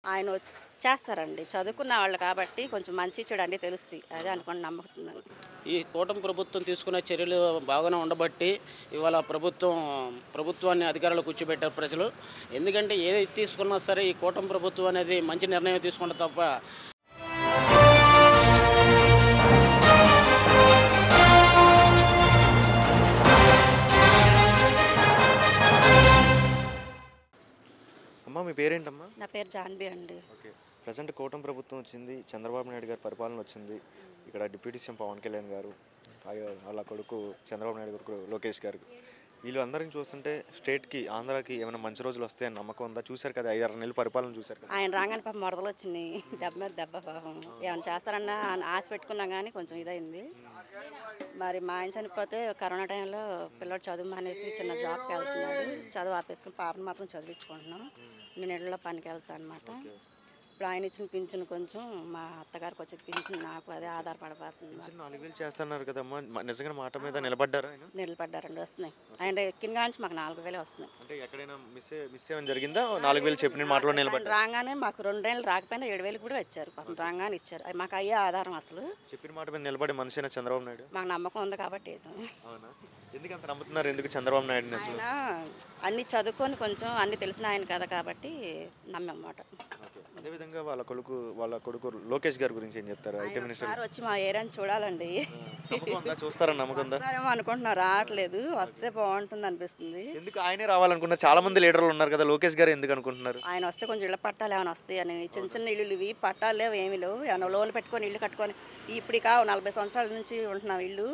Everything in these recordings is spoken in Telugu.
ఆయన చేస్తారండి. చదువుకున్న వాళ్ళు కాబట్టి కొంచెం మంచి చెడు అన్నీ తెలుస్తాయి. అదే అనుకోని నమ్ముతున్నాను. ఈ కూటమి ప్రభుత్వం తీసుకునే చర్యలు బాగానే ఉండబట్టి ఇవాళ ప్రభుత్వాన్ని అధికారంలో కూర్చోబెట్టారు ప్రజలు. ఎందుకంటే ఏది తీసుకున్నా సరే ఈ కూటమి ప్రభుత్వం అనేది మంచి నిర్ణయం తీసుకుంటే తప్ప అమ్మ మీ పేరేంటమ్మా? నా పేరు జాన్వి అండి. ఓకే. ప్రజెంట్ కూటమి ప్రభుత్వం వచ్చింది, చంద్రబాబు నాయుడు గారి పరిపాలన వచ్చింది. ఇక్కడ డిప్యూటీ సీఎం పవన్ కళ్యాణ్ గారు, వాళ్ళ కొడుకు చంద్రబాబు నాయుడు గారు లోకేష్ గారు, వీళ్ళు అందరిని చూస్తుంటే స్టేట్కి ఆంధ్రాకి ఏమైనా మంచి రోజులు వస్తాయని నమ్మకం ఉందా? చూశారు కదా, 5-6 నెలల పరిపాలన చూశారు కదా. ఆయన రాగానే పాపం వరదలు వచ్చినాయి. దెబ్బ మీద దెబ్బ పాపం. ఏమైనా చేస్తారన్నా ఆశ పెట్టుకున్నాం కానీ కొంచెం ఇదైంది. మరి మా ఆయన చనిపోతే కరోనా టైంలో పిల్లడు చదువు మానేసి చిన్న జాబ్కి వెళ్తున్నాడు. చదువు ఆపేసుకుని పాపను మాత్రం చదివించుకుంటున్నాం. నేను ఇళ్ళలో పనికి వెళ్తాను అనమాట. ఇప్పుడు ఆయన ఇచ్చిన పింఛను కొంచెం మా అత్తగారికి వచ్చే పింఛను నాకు అదే ఆధారపడిపోతుంది. 4,000 చేస్తున్నారు కదమ్మా, నిజంగా మాట మీద నిలబడ్డారా? నిలబడ్డారండి, వస్తున్నాయి. ఆయన ఎక్కిన కాంచి మాకు 4,000 వస్తున్నాయి. అంటే ఎక్కడైనా మిస్ ఏమైనా జరిగిందా? 4,000 చెప్పిన మాటలో నిలబడ్డారు. రాగానే మాకు 2 నెలలు రాకపోయినా 7,000 కూడా ఇచ్చారు. పాపం రాగానే ఇచ్చారు. మాకు అయ్యే ఆధారం అసలు. చెప్పిన మాట మీద నిలబడే మనిషినా చంద్రబాబు నాయుడు? మాకు నమ్మకం ఉంది కాబట్టి వేసాం. అవునా? ఎందుకు అంత నమ్ముతున్నారు? ఎందుకు చంద్రబాబు నాయుడు అసలు? అన్ని చదువుకొని కొంచెం అన్ని తెలిసిన ఆయన కదా కాబట్టి నమ్మమాట. అదేవిధంగా వాళ్ళ కొడుకు లోకేష్ గారి గురించి ఏం చెప్తారు? ఐటీ మినిస్టర్ వచ్చి మా ఏరియాని చూడాలండి. చూస్తారని నమ్మకం ఉందా? అనుకుంటున్నారు, రావట్లేదు. వస్తే బాగుంటుంది అనిపిస్తుంది. ఎందుకు ఆయనే రావాలనుకుంటున్నారు? చాలా మంది లీడర్లు ఉన్నారు కదా, లోకేష్ గారు ఎందుకు అనుకుంటున్నారు? ఆయన వస్తే కొంచెం ఇళ్ళ పట్టాలు ఏమైనా వస్తాయి అని. చిన్న చిన్న ఇల్లులు ఇవి పట్టాలు లేవు, ఏమి లేవు. ఏమైనా లోన్లు పెట్టుకొని ఇల్లు కట్టుకొని ఇప్పుడు 40 సంవత్సరాల నుంచి ఉంటున్నాం. ఇల్లు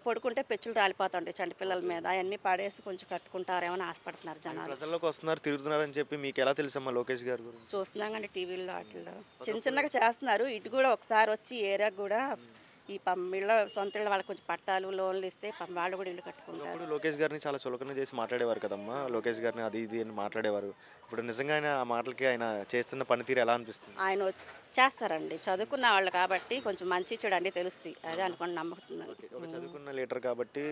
పడుకుంటే పెచ్చులు రాలిపోతుంటాయి చంటి పిల్లల మీద. అవన్నీ పడేసి కొంచెం కట్టుకుంటారేమో ఆశపడుతున్నారు జనాలు. ప్రజల్లోకి వస్తున్నారు, తిరుగుతున్నారు అని చెప్పి మీకు ఎలా తెలుసమ్మా లోకేష్ గారి గురించి? చూస్తున్నాం కానీ టీవీలో వాటిల్లో చిన్నగా చేస్తున్నారు. ఇటు కూడా ఒకసారి వచ్చి ఏరియాకి కూడా ఈ ఇళ్ళ సొంత ఇళ్ళ వాళ్ళకి కొంచెం పట్టాలు లోన్లు ఇస్తే వాళ్ళు కూడా ఇల్లు కట్టుకుంటారు. లోకేష్ గారిని చాలా చులకన చేసి మాట్లాడేవారు కదమ్మా, లోకేష్ గారిని అది ఇది అని మాట్లాడేవారు. ఇప్పుడు నిజంగా ఆయన ఆ మాటలకి ఆయన చేస్తున్న పనితీరు ఎలా అనిపిస్తుంది? ఆయన చేస్తారండి. చదువుకున్న వాళ్ళు కాబట్టి కొంచెం మంచి చెడు అన్నీ తెలుస్తాయి. అదే అనుకోని నమ్ముతున్నాను. ఒక చదువుకున్న లీడర్ కాబట్టి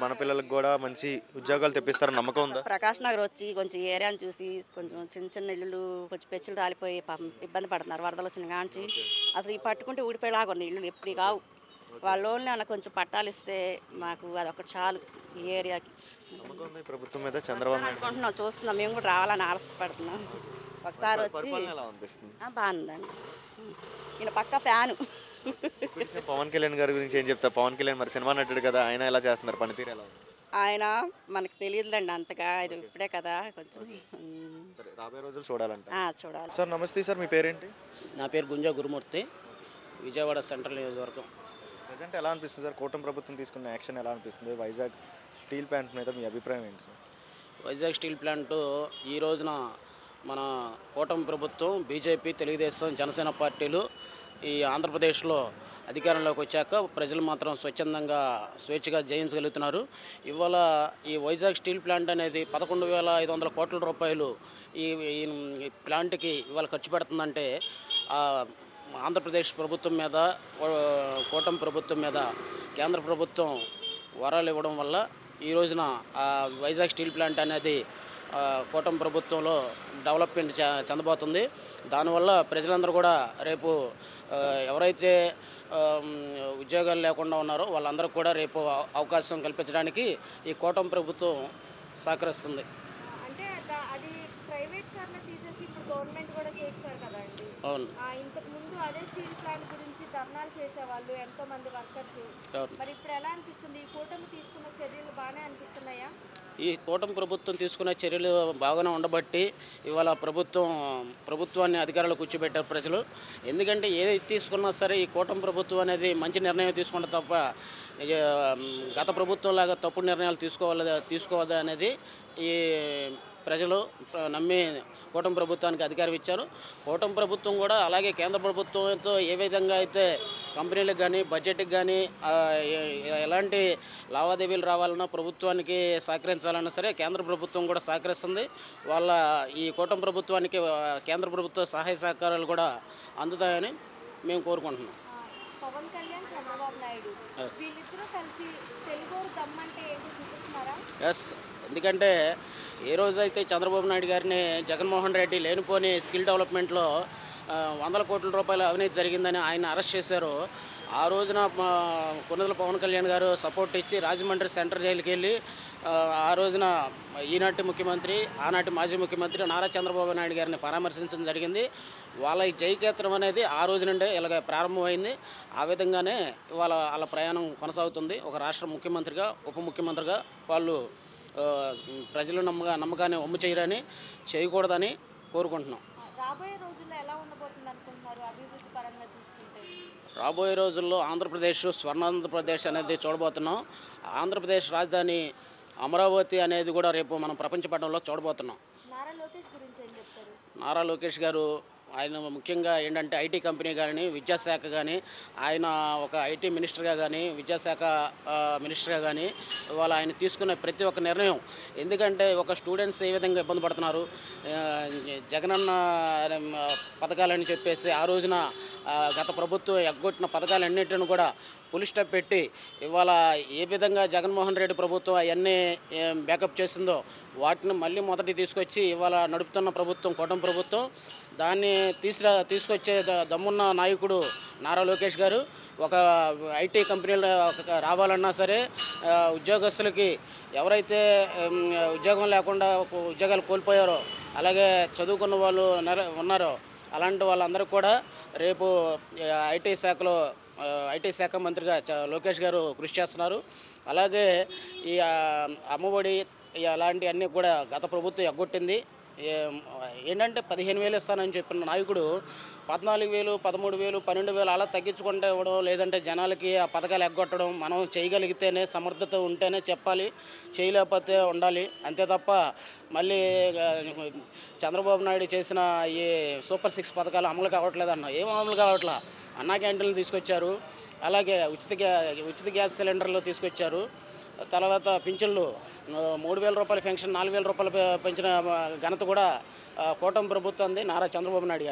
మన పిల్లలకు కూడా మంచి ఉద్యోగాలు తెప్పిస్తారని నమ్మకం ఉందా? ప్రకాష్ నగర్ వచ్చి కొంచెం ఏరియాని చూసి కొంచెం చిన్న చిన్న ఇల్లులు కొంచెం పెచ్చులు రాలిపోయి ఇబ్బంది పడుతున్నారు. వరదలు వచ్చిన కాంచి అసలు ఈ పట్టుకుంటే ఊడిపోయేలాగా ఉన్న ఇల్లు ఎప్పుడు కావు. వాళ్ళ ఓన్లీ కొంచెం పట్టాలు ఇస్తే మాకు అదొకటి చాలు ఈ ఏరియాకి. ప్రభుత్వం మీద చంద్రబాబు అనుకుంటున్నాం, చూస్తున్నాం. మేము కూడా రావాలని ఆశపడుతున్నాం. ఒకసారి వచ్చి బాగుందండి. ఈయన పక్క ఫ్యాను. పవన్ కళ్యాణ్ గారి గురించి ఏం చెప్తారు? పవన్ కళ్యాణ్ మరి సినిమా నటుడు కదా, ఆయన ఎలా చేస్తున్నారు? పనితీరు ఎలా ఉంది? ఆయన మనకు తెలియదులేండి అంతగా. ఆయన ఇప్పుడే కదా కొంచెం. రాబోయే రోజులు చూడాలంట. చూడాలి. సార్ నమస్తే సార్, మీ పేరేంటి? నా పేరు గుంజా గురుమూర్తి, విజయవాడ సెంట్రల్ నియోజకవర్గం. ప్రజెంట్ ఎలా అనిపిస్తుంది సార్ కూటమి ప్రభుత్వం తీసుకున్న యాక్షన్ ఎలా అనిపిస్తుంది? వైజాగ్ స్టీల్ ప్లాంట్ మీద మీ అభిప్రాయం ఏంటి సార్? వైజాగ్ స్టీల్ ప్లాంటు ఈ రోజున మన కూటమి ప్రభుత్వం బీజేపీ, తెలుగుదేశం, జనసేన పార్టీలు ఈ ఆంధ్రప్రదేశ్లో అధికారంలోకి వచ్చాక ప్రజలు మాత్రం స్వేచ్ఛగా జయించగలుగుతున్నారు. ఇవాళ ఈ వైజాగ్ స్టీల్ ప్లాంట్ అనేది 11,500 కోట్ల రూపాయలు ఈ ప్లాంట్కి ఇవాళ ఖర్చు పెడుతుందంటే ఆంధ్రప్రదేశ్ ప్రభుత్వం మీద, కూటమి ప్రభుత్వం మీద కేంద్ర ప్రభుత్వం వరాలు ఇవ్వడం వల్ల ఈ రోజున వైజాగ్ స్టీల్ ప్లాంట్ అనేది కూటమి ప్రభుత్వంలో డెవలప్మెంట్ చెందబోతుంది. దానివల్ల ప్రజలందరూ కూడా రేపు ఎవరైతే ఉద్యోగాలు లేకుండా ఉన్నారో వాళ్ళందరికీ కూడా రేపు అవకాశం కల్పించడానికి ఈ కూటమి ప్రభుత్వం సహకరిస్తుంది. అంటే అది ప్రైవేట్ కార్లో తీసేసి ఇప్పుడు గవర్నమెంట్ కూడా చేస్తారు కదండి. అవును. ఇంతకు ముందు అదే స్టీల్ ప్లాంట్ గురించి ధర్నాలు చేసేవాళ్ళు ఎంతో మంది వర్కర్స్. మరి ఇప్పుడు ఎలా అనిపిస్తుంది? ఈ కూటమి తీసుకున్న చర్యలు బాగానే అనిపిస్తున్నాయా? ఈ కూటమి ప్రభుత్వం తీసుకునే చర్యలు బాగానే ఉండబట్టి ఇవాళ ప్రభుత్వాన్ని అధికారంలో కూర్చోబెట్టారు ప్రజలు. ఎందుకంటే ఏది తీసుకున్నా సరే ఈ కూటమి ప్రభుత్వం అనేది మంచి నిర్ణయం తీసుకుంటే తప్ప గత ప్రభుత్వం లాగా తప్పుడు నిర్ణయాలు తీసుకోవద్దు అనేది ఈ ప్రజలు నమ్మి కూటమి ప్రభుత్వానికి అధికారం ఇచ్చారు. కూటమి ప్రభుత్వం కూడా అలాగే కేంద్ర ప్రభుత్వంతో ఏ విధంగా అయితే కంపెనీలకు కానీ బడ్జెట్కి కానీ ఎలాంటి లావాదేవీలు రావాలన్నా ప్రభుత్వానికి సహకరించాలన్నా సరే కేంద్ర ప్రభుత్వం కూడా సహకరిస్తుంది. ఈ కూటమి ప్రభుత్వానికి కేంద్ర ప్రభుత్వ సహాయ సహకారాలు కూడా అందుతాయని మేము కోరుకుంటున్నాం. పవన్ కళ్యాణ్, చంద్రబాబు నాయుడు వీళ్ళిద్దరూ కలిసి తెలుగు దమ్మంటే ఏంటో చూపిస్తున్నారా? ఎస్, ఎందుకంటే ఏ రోజైతే చంద్రబాబు నాయుడు గారిని జగన్మోహన్ రెడ్డి లేనిపోని స్కిల్ డెవలప్మెంట్లో వందల కోట్ల రూపాయల అవినీతి జరిగిందని ఆయన అరెస్ట్ చేశారు. ఆ రోజున కొన్నిదల పవన్ కళ్యాణ్ గారు సపోర్ట్ ఇచ్చి రాజమండ్రి సెంట్రల్ జైలుకి వెళ్ళి ఆ రోజున ఈనాటి ముఖ్యమంత్రి, ఆనాటి మాజీ ముఖ్యమంత్రి నారా చంద్రబాబు నాయుడు గారిని పరామర్శించడం జరిగింది. వాళ్ళ ఈ జైకేత్రం అనేది ఆ రోజు నుండే ఇలాగ ప్రారంభమైంది. ఆ విధంగానే వాళ్ళ ప్రయాణం కొనసాగుతుంది. ఒక రాష్ట్ర ముఖ్యమంత్రిగా, ఉప ముఖ్యమంత్రిగా వాళ్ళు ప్రజల నమ్మకాన్ని వమ్ము చేయకూడదని కోరుకుంటున్నాం. రాబోయే రోజుల్లో ఎలా ఉండబోతుంది అనుకుంటున్నారు అభివృద్ధి పరంగా చూసుకుంటే? రాబోయే రోజుల్లో ఆంధ్రప్రదేశ్ స్వర్ణాంధ్రప్రదేశ్ అనేది చూడబోతున్నాం. ఆంధ్రప్రదేశ్ రాజధాని అమరావతి అనేది కూడా రేపు మనం ప్రపంచ పటంలో చూడబోతున్నాం. నారా లోకేష్ గురించి ఏం చెప్తారు? నారా లోకేష్ గారు ఆయన ముఖ్యంగా ఏంటంటే ఐటీ కంపెనీ కానీ, విద్యాశాఖ కానీ, ఆయన ఒక ఐటీ మినిస్టర్గా కానీ, విద్యాశాఖ మినిస్టర్గా కానీ ఇవాళ ఆయన తీసుకున్న ప్రతి ఒక్క నిర్ణయం, ఎందుకంటే ఒక స్టూడెంట్స్ ఏ విధంగా ఇబ్బంది పడుతున్నారు, జగనన్న పథకాలని చెప్పేసి ఆ రోజున గత ప్రభుత్వం ఎగ్గొట్టిన పథకాలన్నింటిని కూడా ఫుల్ స్టాప్ పెట్టి ఇవాళ ఏ విధంగా జగన్మోహన్ రెడ్డి ప్రభుత్వం అవన్నీ బ్యాకప్ చేసిందో వాటిని మళ్ళీ మొదటి తీసుకొచ్చి ఇవాళ నడుపుతున్న ప్రభుత్వం కూటమి ప్రభుత్వం, దాన్ని తీసుకొచ్చే దమ్మున్న నాయకుడు నారా లోకేష్ గారు. ఒక ఐటీ కంపెనీలు రావాలన్నా సరే ఉద్యోగస్తులకి ఎవరైతే ఉద్యోగం లేకుండా ఉద్యోగాలు కోల్పోయారో, అలాగే చదువుకున్న వాళ్ళు ఉన్నారో అలాంటి వాళ్ళందరూ కూడా రేపు ఐటీ శాఖ మంత్రిగా లోకేష్ గారు కృషి చేస్తున్నారు. అలాగే ఈ అమ్మఒడి అలాంటివన్నీ కూడా గత ప్రభుత్వం ఎగ్గొట్టింది. ఏంటంటే 15,000 ఇస్తానని చెప్పిన నాయకుడు 14,000, 13,000, 12,000 అలా తగ్గించుకుంటే ఇవ్వడం, లేదంటే జనాలకి ఆ పథకాలు ఎగ్గొట్టడం. మనం చేయగలిగితేనే, సమర్థత ఉంటేనే చెప్పాలి, చేయలేకపోతే ఉండాలి, అంతే తప్ప మళ్ళీ చంద్రబాబు నాయుడు చేసిన ఈ సూపర్ 6 పథకాలు అమలు కావట్లేదన్న. ఏం అమలు కావట్లా? అన్నా క్యాంటీన్లు తీసుకొచ్చారు, అలాగే ఉచిత గ్యాస్ సిలిండర్లు తీసుకొచ్చారు, తర్వాత పింఛన్లు 3,000 రూపాయల పెన్షన్ 4,000 రూపాయలు పెంచిన ఘనత కూడా కూటమి ప్రభుత్వం నారా చంద్రబాబు నాయుడు గారు.